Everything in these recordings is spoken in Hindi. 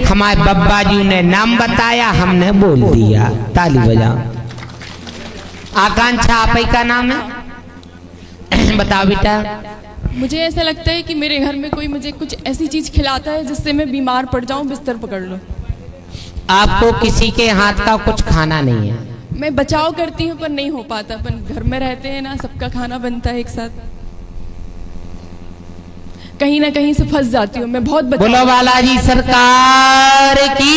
हमारे बब्बा जी ने नाम बताया, हमने बोल दिया। ताली बजाओ। आकांक्षा आप ही का नाम है? बताओ बेटा। मुझे ऐसा लगता है कि मेरे घर में कोई मुझे कुछ ऐसी चीज खिलाता है जिससे मैं बीमार पड़ जाऊं, बिस्तर पकड़ लूं। आपको किसी के हाथ का कुछ खाना नहीं है? मैं बचाव करती हूँ पर नहीं हो पाता। अपन घर में रहते हैं ना, सबका खाना बनता है एक साथ, कहीं ना कहीं से फंस जाती हूँ मैं। बहुत बोलो बालाजी सरकार की।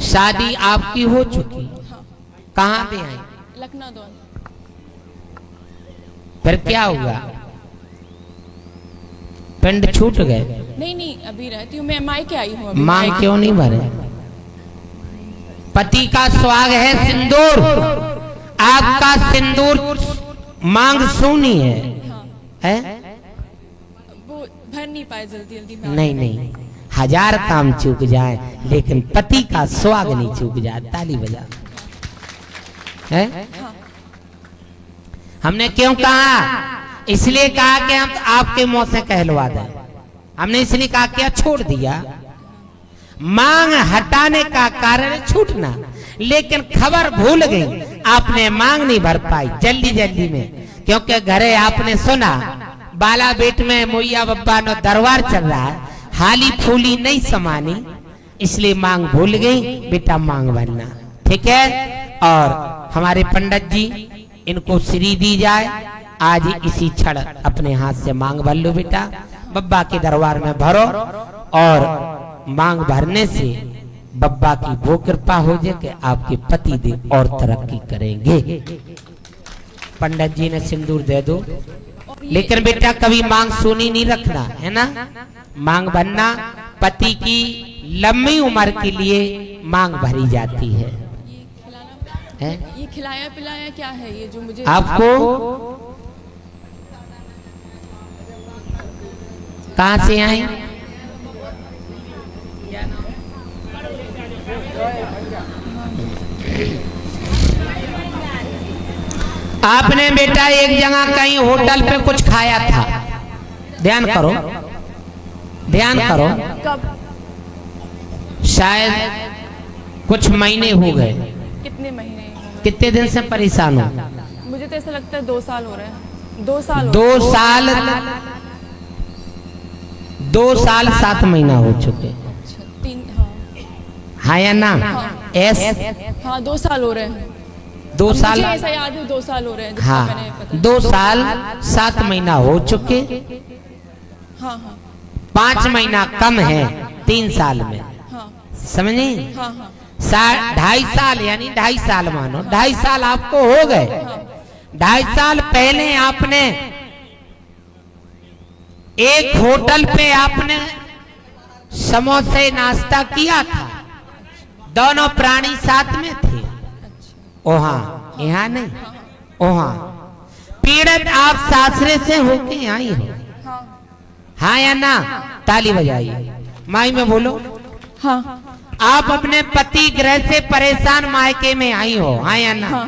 शादी आपकी हो चुकी? हाँ। कहाँ पे आई? लखनऊ। फिर क्या हुआ? पिंड छूट गए? नहीं, अभी रहती हूँ मैं, मायके आई हूँ। मांग क्यों नहीं भरे? पति का सुहाग है सिंदूर, आपका सिंदूर मांग सुनी है। हाँ। है? वो भर नहीं पाए जल्दी। नहीं, हजार काम चूक जाए लेकिन पति का सुहाग नहीं चूक जाए। ताली बजा। है? हाँ। हमने क्यों कहा? इसलिए कहा कि हम आपके मुंह से कहलवा दें। हमने इसलिए कहा क्या छोड़ दिया। मांग हटाने का कारण छूटना, लेकिन खबर भूल गई, आपने मांग नहीं भर पाई जल्दी में, क्योंकि घरे आपने सुना बाला बेट में मोइया बब्बा नो दरबार चल रहा है, हाली फूली नहीं समानी, इसलिए मांग भूल गई। बेटा मांग भरना, ठीक है? और हमारे पंडित जी, इनको श्री दी जाए। आज इसी क्षण अपने हाथ से मांग भर लो बेटा, बब्बा के दरबार में भरो, और मांग भरने से बब्बा की वो कृपा हो जाए कि आपके पति देव और तरक्की करेंगे। पंडित जी ने सिंदूर दे दो, लेकिन बेटा कभी मांग सुनी नहीं रखना, है ना? मांग भरना, पति की लंबी उम्र के लिए मांग भरी जाती है। ये खिलाया पिलाया क्या है ये जो मुझे आपको? कहां से आई? आपने बेटा एक जगह कहीं होटल पे कुछ खाया था, ध्यान करो। कब? शायद कुछ महीने हो गए। कितने महीने? कितने दिन से परेशान हो? मुझे तो ऐसा लगता है 2 साल हो रहे हैं। 2 साल 2 साल 7 महीना हो चुके। अच्छा, 3। हाँ या ना? हाँ 2 साल हो रहे हैं। 2 साल मुझे ऐसा याद है 2 साल हो रहे हैं। हाँ 2 साल 7 महीना हो चुके। हाँ 5 महीना कम है 3 साल में, समझे? हाँ 2.5 साल, यानी 2.5 साल मानो, 2.5 साल आपको हो गए। 2.5 साल पहले आपने एक होटल पे आपने समोसे नाश्ता किया था, दोनों प्राणी साथ में थे। ओहा, यहाँ नहीं, ओहा। पीड़ित आप सासरे से होके आई हो, हाँ या ना? ताली बजाइए, माई में बोलो। हाँ। आप अपने पति गृह से परेशान मायके में आई हो, हाँ या ना?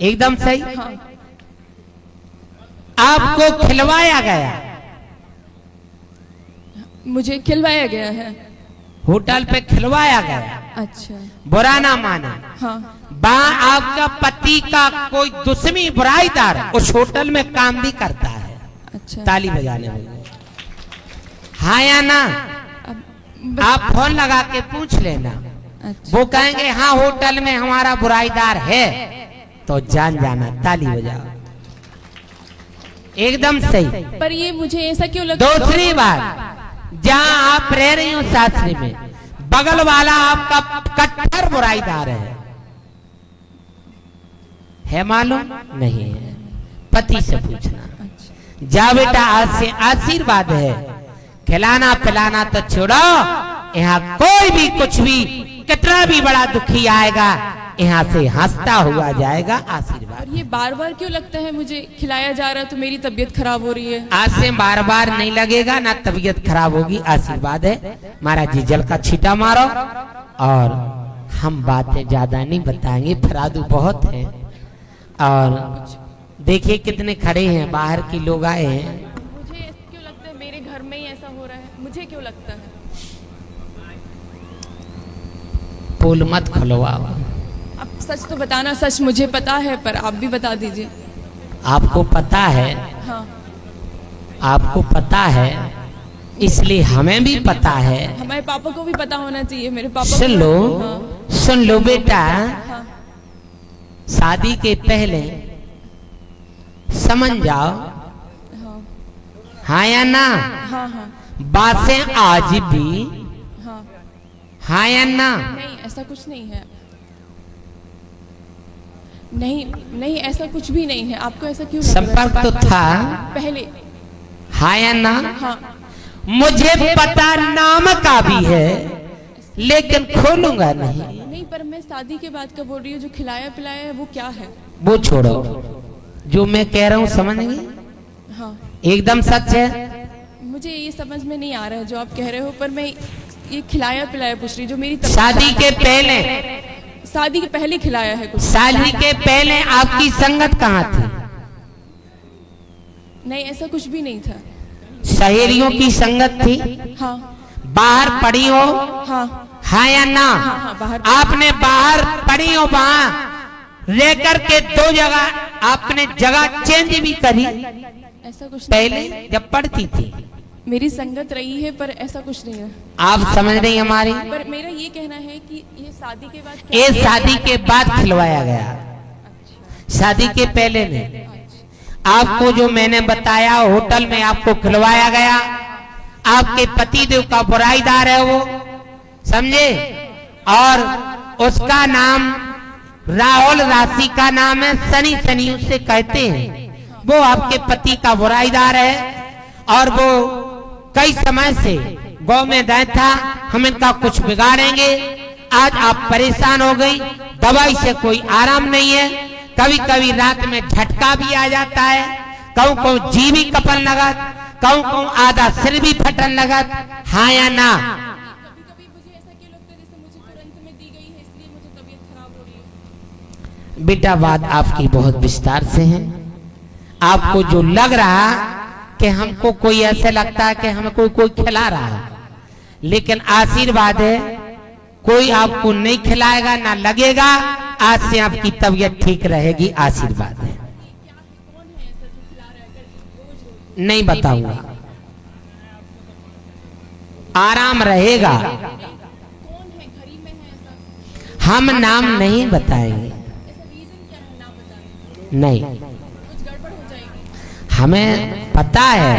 एकदम सही। आपको खिलवाया गया? मुझे खिलवाया गया है, होटल पे खिलवाया गया। अच्छा, बुरा ना माना। हाँ। आपका पति का कोई दुश्मनी बुराईदार उस होटल में काम भी करता है। अच्छा। ताली बजाने वाले, हाँ या ना? आप फोन लगा के पूछ लेना। अच्छा। वो कहेंगे हाँ होटल में हमारा बुराईदार है, तो जान जाना। ताली बजाओ, एकदम सही। पर ये मुझे ऐसा क्यों लगता है? दूसरी बात, जहाँ आप रह रही हो सासरी में, बगल वाला आपका कट्टर बुराईदार है मालूम नहीं है? पति से पूछना। जा बेटा, आज से आशीर्वाद है, खिलाना पिलाना तो छोड़ो, यहाँ कोई भी कुछ भी कितना भी बड़ा दुखी आएगा, यहाँ से हंसता हुआ जाएगा आशीर्वाद। ये बार बार क्यों लगता है मुझे खिलाया जा रहा है तो मेरी तबीयत खराब हो रही है? आज से बार बार नहीं लगेगा, ना तबीयत खराब होगी, आशीर्वाद है। महाराज जी जल का छींटा मारो, और हम बातें ज्यादा नहीं बताएंगे, फरादू बहुत है। और देखिए कितने खड़े हैं, बाहर के लोग आए हैं। मुझे क्यों लगता है मेरे घर में ही ऐसा हो रहा है? मुझे क्यों लगता है? पोल मत खुलवाओ। अब सच तो बताना, सच मुझे पता है पर आप भी बता दीजिए। आपको पता है, हाँ, आपको पता है, इसलिए हमें भी पता है। हमारे पापा को भी पता होना चाहिए। मेरे पापा सुन को- लो, हाँ, सुन लो बेटा, हाँ, शादी के पहले समझ जाओ, हाँ, हाँ या ना, हाँ, हाँ, बातें आज भी, हाँ। हाँ या ना। नहीं, ऐसा कुछ नहीं है। नहीं, नहीं, ऐसा कुछ भी नहीं है। आपको ऐसा क्यों लग रहा है? संपर्क तो था, पहले। हाँ या ना। हाँ, मुझे पता नाम का भी है, लेकिन खोलूंगा नहीं। नहीं, पर मैं शादी के बाद का बोल रही हूँ। जो खिलाया पिलाया है वो क्या है? वो छोड़ो, जो मैं कह रहा हूँ समझ गए? हाँ, एकदम सच है। मुझे ये समझ में नहीं आ रहा है जो आप कह रहे हो, पर मैं ये खिलाया पिलाया पूछ रही, जो मेरी शादी के पहले, शादी के पहले खिलाया है कुछ? शादी के पहले आपकी संगत कहाँ थी? नहीं, ऐसा कुछ भी नहीं था। सहेलियों की संगत थी? हाँ, बाहर पड़ी हो, हाँ, हाँ या ना? हाँ, हाँ, बाहर। आपने बाहर पड़ी हो, वहां रह करके 2 जगह आपने जगह चेंज भी करी ऐसा कुछ नहीं पहले जब पढ़ती थी। मेरी संगत रही है, पर ऐसा कुछ नहीं है। आप समझ रही हमारी? पर मेरा ये कहना है कि ये शादी के बाद ये शादी के बाद खिलवाया गया, शादी के पहले नहीं। आपको जो मैंने बताया होटल में आपको खिलवाया गया, आपके पतिदेव का बुराईदार है वो, समझे? और उसका नाम राहुल, राशि का नाम है शनि, शनि उससे कहते हैं। वो आपके पति का बुराईदार है और वो कई समय से गांव में गया था, हम इनका कुछ बिगाड़ेंगे। आज आप परेशान हो गई, दवाई से कोई आराम नहीं है। कभी कभी रात में झटका भी आ जाता है, कहूँ कहूँ जी भी कपन लगत, कहूँ कहूँ आधा सिर भी फटन लगत, हाँ या ना? कभी-कभी मुझे ऐसा क्यों लगता है जैसे मुझे तुरंत में दी गई है, इसलिए मुझे तबीयत खराब हो रही है। बेटा बात आपकी बहुत विस्तार से है। आपको जो लग रहा कि हमको कोई ऐसे लगता है कि हमें कोई खिला रहा है, लेकिन आशीर्वाद है, कोई आपको नहीं खिलाएगा ना लगेगा। आज से आपकी तबीयत ठीक रहेगी, आशीर्वाद है। नहीं बताऊंगा, आराम रहेगा। कौन है? घरी में है ऐसा? हम नाम नहीं बताएंगे, ऐसा रीजन क्या है नाम बताने का? नहीं। कुछ गड़बड़ हो जाएगी। हमें पता है,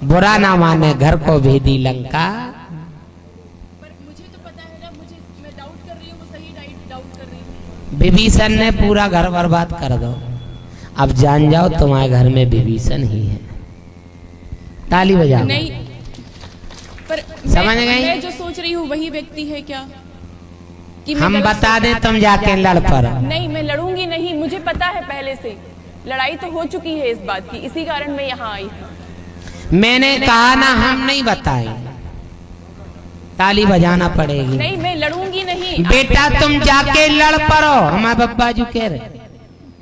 बुरा ना माने घर को भेदी लंका। पर मुझे तो पता है ना, मुझे मैं डाउट कर रही हूँ, वो सही डाउट कर रही हूँ। विभीषण ने पूरा घर बर्बाद कर दो। अब जान जाओ तुम्हारे घर में विभीषण ही है। ताली बजाओ। नहीं, पर समझ गई? मैं जो सोच रही हूँ वही व्यक्ति है क्या? कि मैं हम गलत बता दें, तुम जाके लड़ पड़ो। नहीं, मैं लड़ूंगी नहीं। मुझे पता है पहले से, लड़ाई तो हो चुकी है इस बात की, इसी कारण मैं यहाँ आई हूँ। मैंने कहा ना हम नहीं बताएंगे, ताली बजाना पड़ेगी। नहीं, मैं लड़ूंगी नहीं। बेटा तुम जाके लड़ पड़ो, हमारे बब्बा जी कह रहे।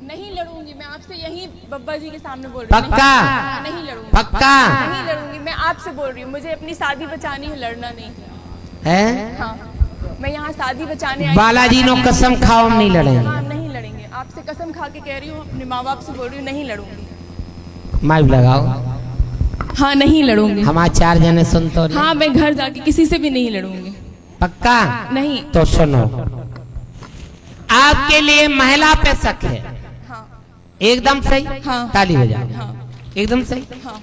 नहीं लड़ूंगी, मैं आपसे यही बब्बा जी के सामने बोल रही हूँ। पक्का? नहीं लड़ूंगी, पक्का? नहीं लड़ूंगी। मैं आपसे बोल रही हूँ, मुझे अपनी शादी बचानी है, लड़ना नहीं। है? हाँ, मैं यहाँ शादी बचाने आई। बालाजी नो कसम खाओ, हम नहीं लड़ेंगे। हाँ, नहीं लड़ेंगे। आपसे कसम खा के कह रही हूँ, अपने माँ बाप से बोल रही हूँ, नहीं लड़ूंगी। माइक लगाओ, हाँ, नहीं लड़ूंगी। हमारे 4 जने सुन तो रहे। हाँ, मैं घर जाके किसी से भी नहीं लड़ूंगी। पक्का? नहीं। तो सुनो, आपके लिए महिला पे शक है। हाँ, एकदम सही। हाँ। ताली बजाओ। हाँ, एकदम सही। हाँ,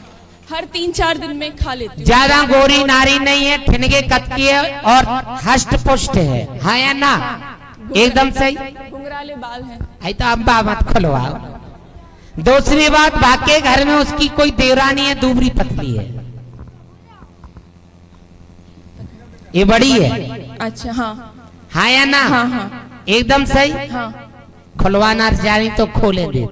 हर 3-4 दिन में खा लेती हूँ। ज्यादा गोरी नारी नहीं है, ठिनगे कतकी है और हष्ट पुष्ट है, हाँ या ना? एकदम सही। घुंघराले बाल हैं। आई तो अब्बा मत खुलवाओ। दूसरी बात, भाग्य घर में उसकी कोई देवरानी है, दूबरी पतली है, ये बड़ी है, अच्छा, हाँ, हाँ या ना? हाँ, हाँ, एकदम सही। हाँ। खुलवाना जानी तो खोले दे,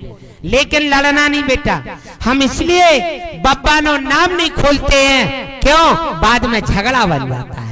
लेकिन लड़ना नहीं बेटा। हम इसलिए बब्बा नो नाम नहीं खोलते हैं, क्यों? बाद में झगड़ा बन जाता है।